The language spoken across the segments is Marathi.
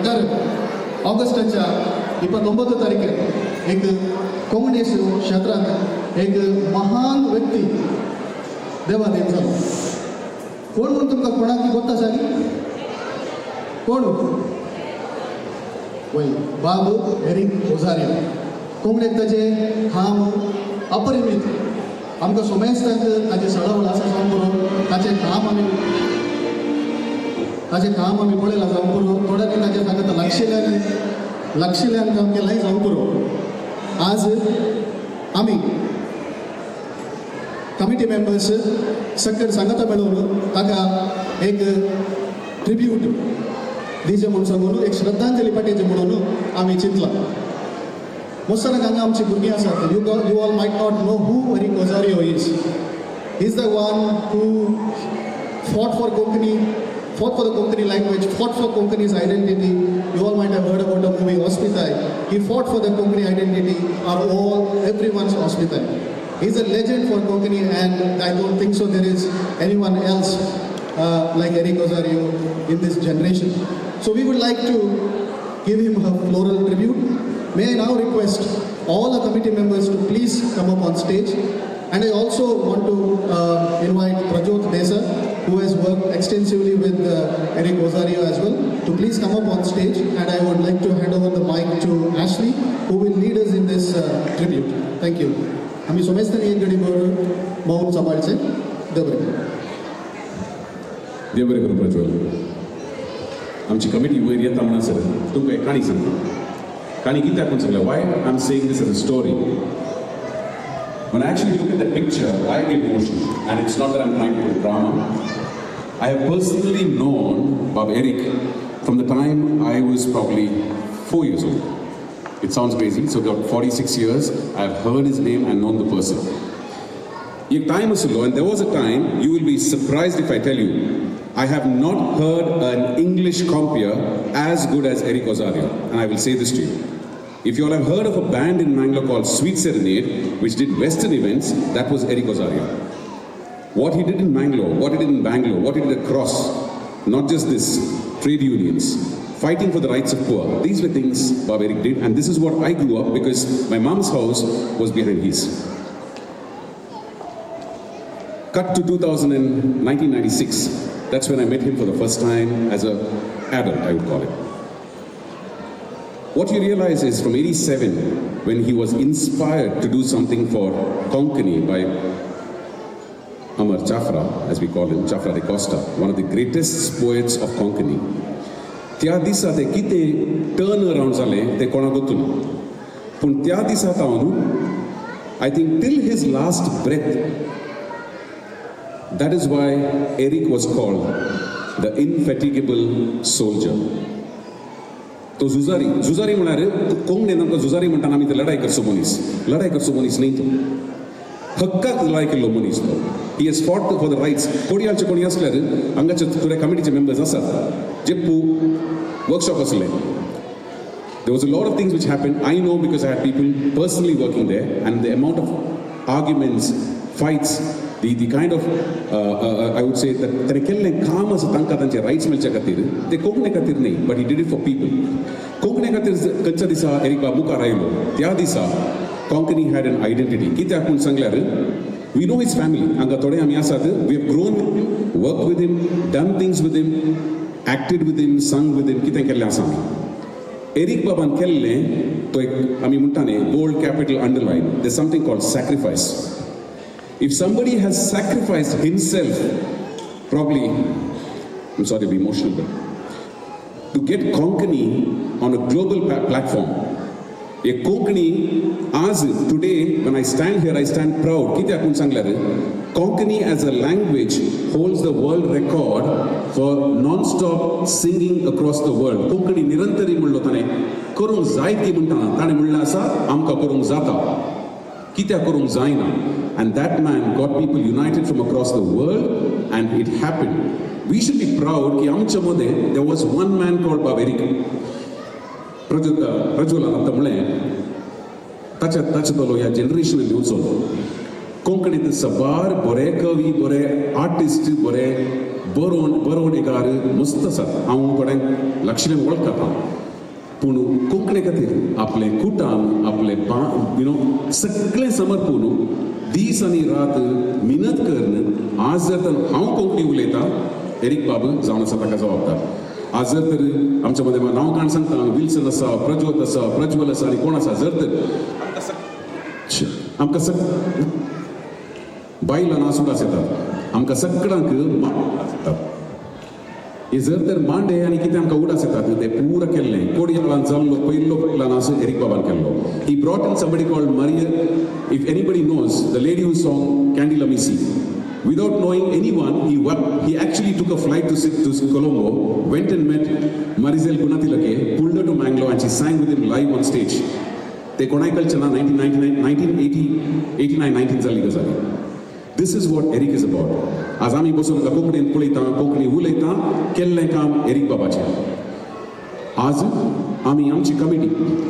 प्रकार ऑगस्टच्या 29 तारखेर एक कोंकणीस क्षेत्रांत एक महान व्यक्ती देवादीन जालो. कोण म्हणून तुमकां कोणाक गोत्ता सांगी कोण वय बाब एरिक ओझारियो. कोंकणीक ताचे काम अपरिमीत आमकां सोमेस्ताक ताचे सळवळ आसा जावन पुरो ताचें काम आमी पळयलां जावन पुरो थोड्यांनी ताचें सांगता लक्षिल्ल्यान काम केलां जावन पुरो. आज आमी कमिटी मेंबर्स सकट सांगता मेळून ताका एक ट्रिब्यूट दिवचें म्हणून सांगून एक श्रद्धांजली पाठयची म्हणून आमी चिंतलां. मोस्ताक हांगा आमची भुरगीं आसात. You all might not know who Eric Ozario is. He is the one who fought for the Konkani language, fought for Konkani's identity. You all might have heard about the movie Hospitai. He fought for the Konkani identity, everyone's Hospitai. He's a legend for Konkani, and I don't think so there is anyone else like Eric Ozario in this generation. So we would like to give him a floral tribute. May I now request all the committee members to please come up on stage. And I also want to invite Prajot Desa, who has worked extensively with Eric Ozario as well, to please come up on stage. And I would like to hand over the mic to Ashley, who will lead us in this tribute. Thank you. आम्ही सोमेस्तान एक घडी मौन सांभाळचे. देव बरें करूं प्रज्वल. आमची कमिटी वयर येता म्हणा सर तुमकां एक काणी सांगता. काणी कित्याक म्हणून सांगलें why I am saying this as a story. When I actually look at that picture, I get emotional. And it's not that I'm trying to do drama. I have personally known Bab Eric from the time I was probably 4 years old. It sounds crazy. So about 46 years, I've heard his name and known the person. Your time is low, and there was a time, you will be surprised if I tell you, I have not heard an English compeer as good as Eric Ozario. And I will say this to you. If you all have heard of a band in Mangalore called Sweet Serenade, which did Western events, that was Eric Ozario. What he did in Mangalore, what he did in Bangalore, what he did across, not just this, trade unions, fighting for the rights of poor, these were things Bab Eric did, and this is what I grew up because my mom's house was behind his. Cut to 1996, that's when I met him for the first time as an adult, I would call it. What you realize is from 87, when he was inspired to do something for Konkani by Amar Chafra, as we call him, Chafra de Costa, one of the greatest poets of Konkani. त्या दिसा ते कितें टर्न अराउंड जालें तें कोणाक गोतू ना. पूण त्या दिसा तावन I think till his last breath, that is why Eric was called the infatigable soldier. तो झुजारी म्हळ्यार कोंकणीन आमकां झुजारी म्हणटाना आमी ते लढाई करचो मनीस न्ही तो हक्काक लढाई केल्लो मनीस तो. He has fought for the rights. कोडयाळचे कोणी आसल्यार हांगाचे थोडे कमिटीचे मेंबर्स आसात जेप्पू वर्कशॉप आसलें. There was a lot of things which happened. I know because I had people personally working there, and the amount of arguments, fights, the kind of I would say that ताणें केल्लें काम आसा तांकां तांचे रायट्स मेळचे खातीर ते कोंकणी खातीर न्ही, but he did it for people. Konkani खातीर खंयच्या दिसा एरिक बाब मुखार आयलो त्या दिसा कोंकणी हॅड एन आयडेंटिटी. कित्याक म्हूण सांगल्यार वी नो हिज फॅमिली. हांगा थोडे आमी आसात. We have grown work with him, done things with him, acted with him, sung with हिम. कितें केल्लें आसा आमी. एरिक बाबान केल्लें तो एक आमी म्हणटा न्ही bold capital underline. There is something called sacrifice. If somebody has sacrificed himself, probably, I'm sorry to be emotional, but to get Konkani on a global platform, a Konkani, as today, when I stand here, I stand proud. Kityak mun sanglar, Konkani as a language holds the world record for non-stop singing across the world. Konkani nirantari mullo tane korung zaiti muntana tane mulla asa amka korung zata. Kityak korung zaina. And that man got people united from across the world, and it happened. We should be proud that amchamode there was one man called Bab Eric. Prajwala Tamle, Tachatolo ya generation in Utsolo. Konkani the Sabar, Bore Kavi, Bore artist, Bore बरोवन एकार मस्त आसा हांव थोड्यांक लक्षणांक वळखता पूण कोंकणी खातीर आपलें कुटाम आपलें सगळें समर्पून दीस आनी रात मिनत करन आज जर तर हांव कोंकणी उलयतां एरिक बाब जावन आसा ताका जबाबदार आज जर तर आमच्या मदें नांव काण सांगता विल्सन आसा प्रज्वल आसा आनी कोण आसा जर तर आमकां बायलां नां सुद्दां येतात आमकां सगळ्यांक हे जर तर मांडे आनी कितें आमकां उडास येतात तें पुरा केल्लें कोडयाळान जाल्लो पयलो नाच एरिक बाबान केल्लो he brought in somebody called Maria if anybody knows the lady who sang Candela Misi without knowing anyone he actually took a flight to Colombo went and met Marizel Gunatilake pulled her to Mangalore and she sang with him live on stage ते कोणायकलचना 1989 जाल्ली गजाल This is what Eric is about. आज आमी बसून कोंकणीन पळयता कोंकणी उलयता केल्लें काम एरिक बाबाचें आज आमी आमची कमिटी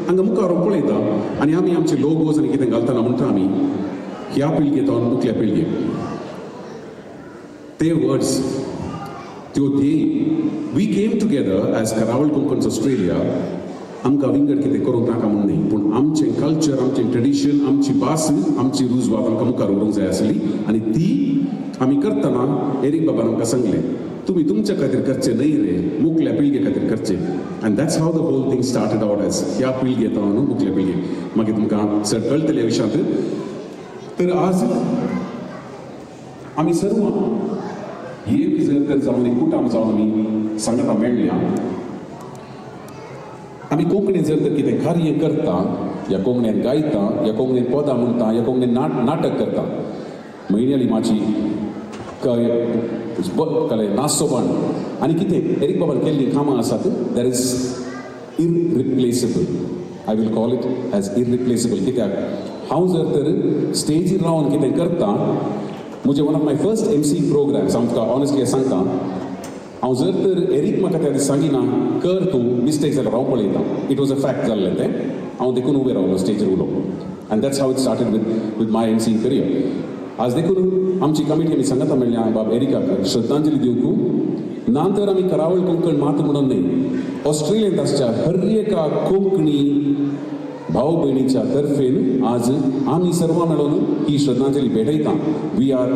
हांगा मुखार पळयता आनी आमी आमचे लोगोज आनी कितें घालतना म्हणटा आमी ह्या पिळगेंतून मुखल्या पिळगेक ते वर्ड्स त्यो ध्येय वी केम टुगेदर एज करावळ कोंकण ऑस्ट्रेलिया आमकां विंगड कितें करूंक नाका म्हूण न्ही पूण आमचें कल्चर आमचें ट्रेडिशन आमची भास आमची रुजवात आमकां मुखार व्हरूंक जाय आसली आनी ती आमी करतना एरिक बाबान आमकां सांगलें तुमी तुमच्या खातीर करचें न्हय रे मुखल्या पिळगे खातीर करचें आनी that's how the whole thing started out as ह्या पिळगेंतून मुखल्या पिळगेक मागीर तुमकां चड कळटलें ह्या विशयांत तर आज आमी सर्व एक जर तर जावन एक कुटाम जावन आमी सांगता मेळ्ळ्या आमी कोंकणीन जर तर कितें कार्य करता या कोंकणीन गायता या कोंकणीन पदां म्हणटा या कोंकणीन नाटक करता म्हयन्याली माची कळ्ळें नाचोबण आनी कितें एरिक बाबान केल्लीं कामां आसात that is irreplaceable I will call it as irreplaceable कित्याक हांव जर तर स्टेजीर रावन कितें करता म्हजें one of my first MC programs आमकां ऑनेस्टली सांगता हांव जर तर एरिक म्हाका त्या दीस सांगिना कर तूं मिस्टेक जाल्यार हांव पळयतां इट वॉज अ फॅक्ट जाल्लें तें हांव देखून उबें रावलो स्टेजीर उलोवंक आनी that's how it started with my MC career आज देखून आमची कमिटी आमी सांगता मेळ्ळ्या बाब एरिकाक श्रद्धांजली दिवंक ना तर आमी करावळ कोंकण मात म्हणून न्हय ऑस्ट्रेलियेंत आसच्या हर एका कोंकणी भाव भयणीच्या तर्फेन आज आमी सर्व मेळून ही श्रद्धांजली भेटयता we are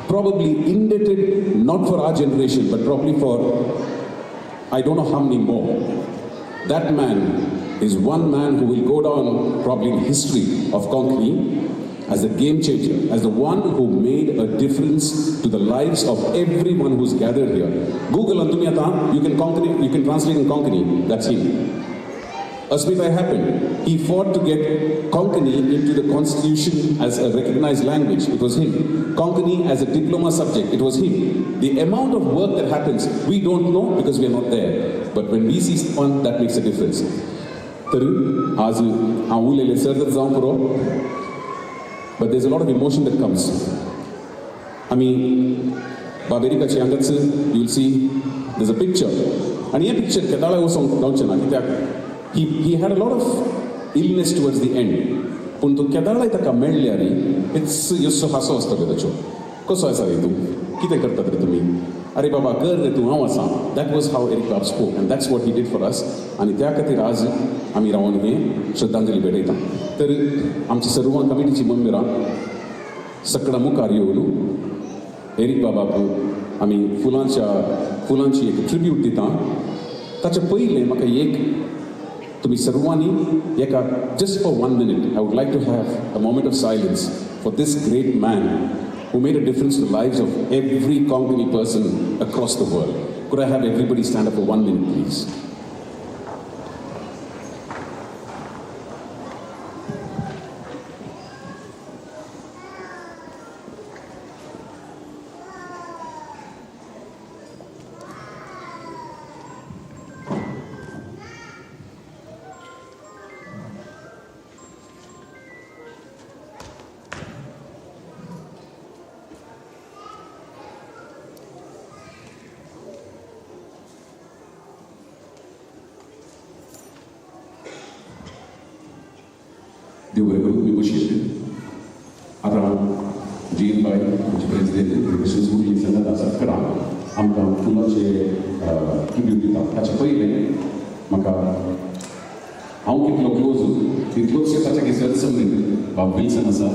probably indebted not for our generation but probably for I don't know how many more. That man is one man who will go down probably in history of Konkani as a game changer, as the one who made a difference to the lives of everyone who's gathered here. Google Antumiyata, you can translate in Konkani, that's him. Asmita happened. He fought to get Konkani into the constitution as a recognized language. It was him. Konkani as a diploma subject. It was him. The amount of work that happens, we don't know because we are not there. But when we see one, that makes a difference. Taru, आज हांव उलयलें सर्त जावं पुरो, but there's a lot of emotion that comes. आमी बाब एरिकाची हांगाच you'll see there's a picture. आनी हे पिक्चर केदाळे वचोंक गावचें ना कित्याक he had a lot of illness towards the end. पूण तो केदाळे ताका मेळ्ळ्या रे इट्स यसो हांसो आसतलो ताचो कसो आसा रे तूं कितें करतात रे तुमी अरे बाबा कर रे तूं हांव आसा दॅट वॉज हाव एरिक बाब spoke and that's what he did for us आनी त्या खातीर आज आमी रावन हे श्रद्धांजली भेटयता तर आमची सर्व कमिटीची मेंबरां सगळ्या मुखार येवन एरिक बाबाक आमी फुलांची एक ट्रिब्यूट दिता ताचे पयलें म्हाका एक तुम्ही सर्वांनी एका just for 1 minute I would like to have a moment of silence for this great man who made a difference to the lives of every Konkani person across the world. Could I have everybody stand up for 1 minute please? देवरेकडून मी बशिल्ले आतां जीन बाय आमचे प्रेसिडेंट संघात आसा करा आमकां फुलांचे ट्रिब्यूट दिता ताचे पयलें म्हाका हांव कितलो क्लोज तितलोच ताच्या कितें संबंद बाब विल्सन आसा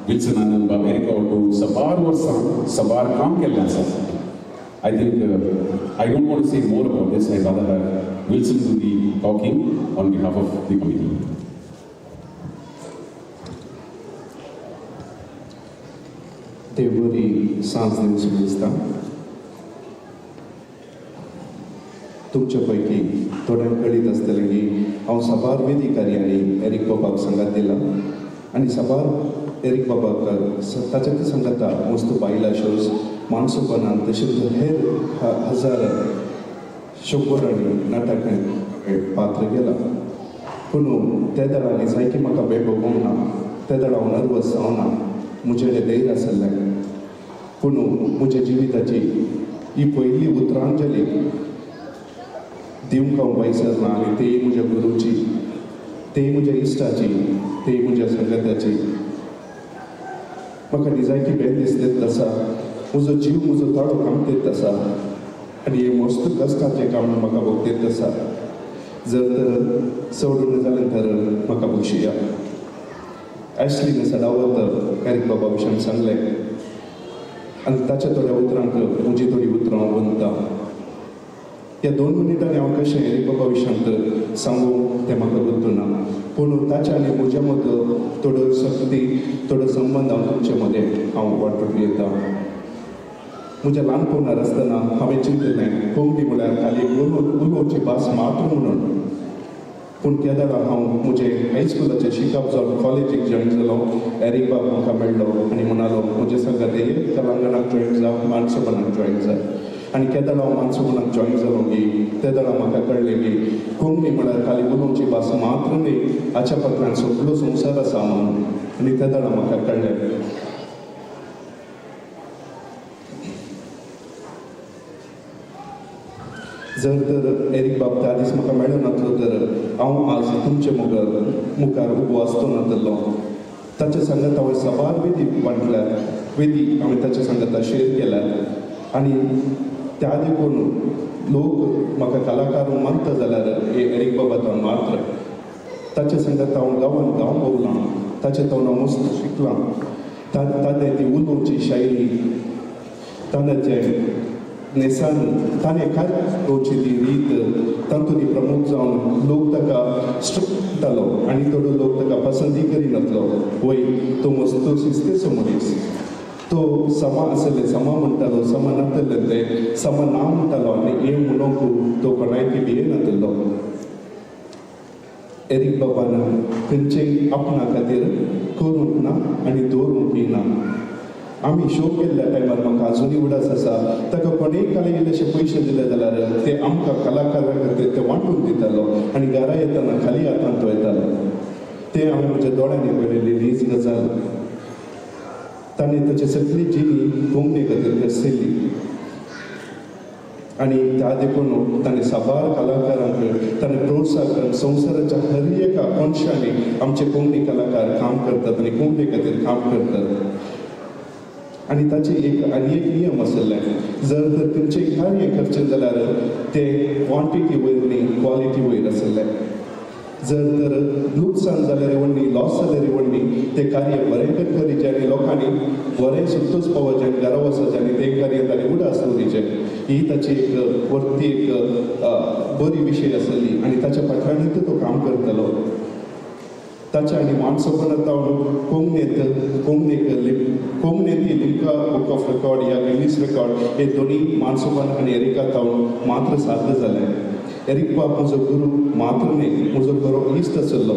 विल्सनान बाब एरिक ऑटो सबार वर्सां सबार काम केल्लें आसा I think I don't want to say more about this. I rather have Wilson do the talking on behalf of the committee. देवबरी सांज दिवस दिसता तुमच्यापैकी थोड्यांक कळीत आसतलें की हांव साबार वेदी कार्यानी एरिक बाबाक संगात दिला आनी साबार एरिक बाबाक ताच्या ती संगता मस्त बायला शोज मानसोपणान तशेंच हेर हजार शंबरांनी नाटकांत पात्र केला पूण त्या दरांनी जायकी म्हाका बेगोवंक ना त्या दरा हांव नर्वस जावना म्हजें धैर्य आसलें पूण म्हज्या जिविताची ही पयली उतरांजली दिवंक हांव वयसर ना आनी तेय म्हज्या गुरूची तेय म्हज्या इश्टाची तेय म्हज्या संगताची म्हाका निजायकी बेन दिसलेत आसा म्हजो जीव म्हजो ताळो कामतेत आसा आनी हे मस्त कश्टाचें काम म्हाका भोगतेत आसा जर तर सोडून जालें तर म्हाका बक्षिया ॲशलीन सदावत एरिक बाबा विशयान सांगलें आनी ताच्या थोड्या उतरांक म्हजी थोडी उतरां हांव बनता ह्या 2 मिनिटांनी हांव कशें एरिक बाबा विशयांत सांगूंक तें म्हाका गुर्तुना पूण ताच्या आनी म्हज्या मदलो थोड्यो शक्ती थोडो संबंद हांव तुमचे मदें हांव वांटून घेता म्हज्या ल्हानपणांत आसतना हांवें चिंतलें कोंकणी म्हळ्यार खाली उलोवची भास मात म्हणून पूण त्या दाडा हांव म्हजे हायस्कुलाचें शिकप जावन कॉलेजीक जॉयन जालो एरिक बाब म्हाका मेळ्ळो आनी म्हणालो म्हजे सांगात हे तेलंगणाक जॉयन जा मानसोपणाक जॉयन जा आनी केदार हांव मानसोपणाक जॉयन जालो की त्या दाडा म्हाका कळ्ळें की कोंकणी म्हळ्यार खाली उलोवची भास मात्र न्ही हाच्या फाटल्यान सगळो संवसार आसा म्हणून आनी त्या दाडा म्हाका कळ्ळें जर तर एरिक बाब त्या दीस म्हाका मेळ्ळो नासलो तर हांव आज तुमचे मुखार उबो आसतो नासलो ताचे सांगत हांवें साबार वेदी वांटल्यात वेदी हांवें ताच्या सांगता शेअर केल्यात आनी त्या देखून लोक म्हाका कलाकार मानता जाल्यार एरिक बाबातान मात्र ताचे सांगत हांव गांव भोंवलां ताचे तोंड हांव मस्त शिकलां ताणें ती उलोवची शायरी ताणें नेसान ताणें काय रोवची ती रीत तातूंत प्रमुख जावन लोक ताका स्ट्रिक्ट म्हणटालो आनी थोडो लोक ताका पसंदी करिनासलो वय तो मस्तो शिस्तेचो मनीस तो समा आसले समा म्हणटालो समा नासले ते समा ना म्हणटालो आनी हे म्हणूंक तो कोणायकी भियेनासलो एरिक बाबान खंयचेय आपणा खातीर करूंक ना आनी दवरूंकय ना आमी शो केल्ल्या टायमार म्हाका अजुनूय उडास आसा ताका कोणेय कला इल्लेशे पयशे दिले जाल्यार ते आमकां कलाकारां खातीर ते वांटून दितालो आनी घरा येतना खाली हातान तो येतालो ते हांवें म्हज्या दोळ्यांनी पळयलेली हीच गजाल ताणें ताची सगळी जिणी कोंकणी खातीर करसिल्ली आनी त्या देखून ताणें साबार कलाकारांक ताणें प्रोत्साहन करून संवसाराच्या हर एका कोनशांनी आमचे कोंकणी कलाकार काम करतात आनी कोंकणी खातीर काम करतात आनी ताचे आनी एक नियम आसले जर तर खंयचेय कार्य करचें जाल्यार ते क्वॉन्टिटी वयर न्ही क्वॉलिटी वयर आसले जर तर लुकसाण जाल्यार व्हडली लॉस जाल्यार व्हडली ते कार्य बरें करीचे आनी लोकांनी बरें सुतूच पावचे आनी घरा वचचे आनी ते कार्य ताणें उडास दवरीचे ही ताची एक वर्ती एक बरी विशय आसली आनी ताच्या फाटल्यानूच तो काम करतलो ताच्या आनी मानसोपणांत हांव कोंकणींत लिम्का बूक ऑफ रेकॉर्ड या गिनीस रेकॉर्ड हे दोनी मानसोपण आनी एरिकांत हांव मात्र साध्य जालें एरिक बाब म्हजो गुरू मात्र न्ही म्हजो बरो इश्ट आसलो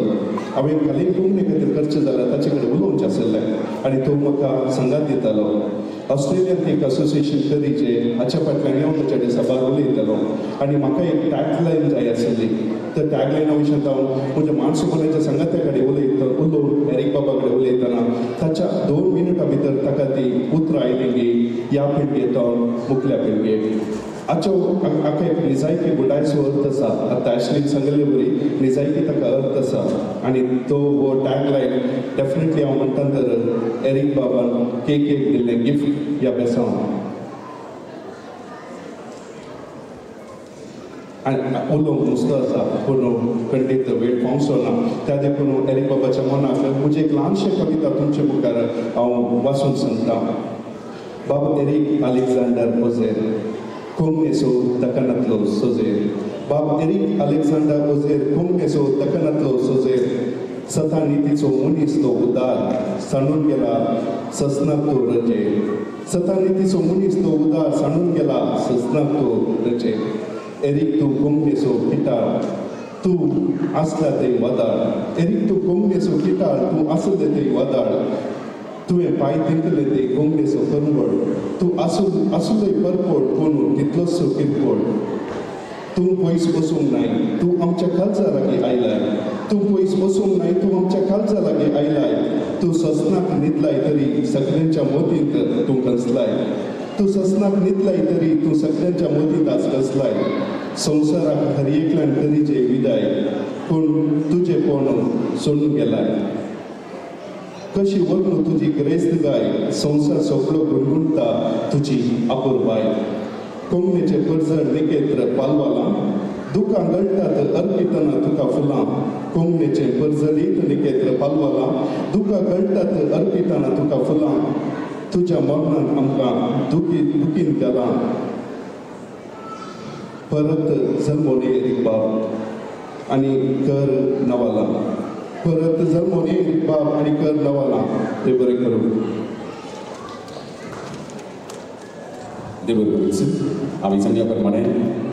हांवें खाली कोंकणी खातीर करचें जाल्यार ताचे कडेन उलोवचें आसलें आनी तो म्हाका संगात दितालो ऑस्ट्रेलियांत एक असोसिएशन करीचे हाच्या फाटल्यान हांव ताचे कडेन साबार उलयतालो आनी म्हाका एक टॅगलायन जाय आसली त्या टॅगलायना विशयांत हांव म्हज्या मानसोपणाच्या संगात्या कडेन उलोवन एरिक बाबा कडेन उलयतना ताच्या 2 मिनटां भितर ताका ती उतरां आयली की या पिळगेंतून मुखल्या पिळगेक हाचो हाका एक निजायकी बुडायचो अर्थ आसा आतां ॲशलीन सांगले बरी निजायकी ताका अर्थ आसा आनी तो हो टॅगलायन डेफिनेटली हांव म्हणटा तर एरिक बाबान केक दिल्लें गिफ्ट ह्या बेसांव आनी उलोवंक नुस्तें आसा पूण खंडीत वेळ पावसो ना त्या देखून एरिक बाबाच्या मनाक म्हजी एक ल्हानशें कविता तुमचे मुखार हांव वाचून सांगतां. बाब एरिक अलेक्झांडर ओझेर कोंगनेसो तकनांतलो सोजेर. बाब एरिक अलेक्झांडर ओझेर कोंगनेसो तकनांतलो सोजेर. सता नितीचो मनीस तो उदार सांडून गेला ससनाक तो रजे. सता नितीचो मनीस तो उदार सांडून गेला ससनाक तो रजे. एरिक तूं कोंगनेसो किटार तूं आसला ते वदाळ. एरिक तूं कोंगनेसो किटार तूं आसले ते वदाळ. तुवें पांय तिंकले ते कोंगनेसो परवड. तूं आसुलय परपोड पूण तितलोसो किरकोळ. तूं पयस बसूंक नाय तूं आमच्या काळजा लागीं आयलाय. तूं पयस बसूंक नाय तूं आमच्या काळजा लागीं आयलाय. तूं ससनाक न्हिदलाय तरी सगळ्यांच्या मोतींत तूं कसलाय. तूं ससनाक न्हिदलाय तरी तूं सगळ्यांच्या मोतींत आज कसलाय. संवसाराक हर एकल्यान करीचे विदाय पूण तुजे कोण सोडून गेलाय. कशी वगणू तुजी ग्रेस्त गाय संवसार सगळो गुणगुणता तुजी अपुरबाय. कोंगणेचे परजड निकेत्र पालवालां दुकां गळटात अर्पितना तुका फुलां. कोंगणेचे परजडीत निकेत्र पालवालां दुकां गळटात अर्पितना तुका फुलां. तुज्या मरणान आमकां दुखीन केलां. परत जल्मोन एरिक बाब आनी कर नवालां. परत जल्मोन एरिक बाब आनी कर नवालां. देव बरें करूं. देव बरें करूं. आमी सांगल्याप्रमाणे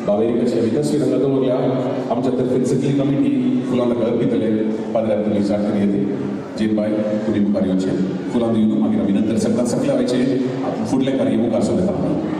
बाब एरिकाच्या विकास रंगा दवरल्या आमच्या तर्फे सगळी कमिटी फुलां ताका अर्पितले. पाद्र्यार तुमी स्टार्ट करी येते जेन बाय तुमी मुखार येवचें फुलां दिवन मागीर आमी नंतर सगळ्या वयचे फुडले कार्य मुखार सुरू येता.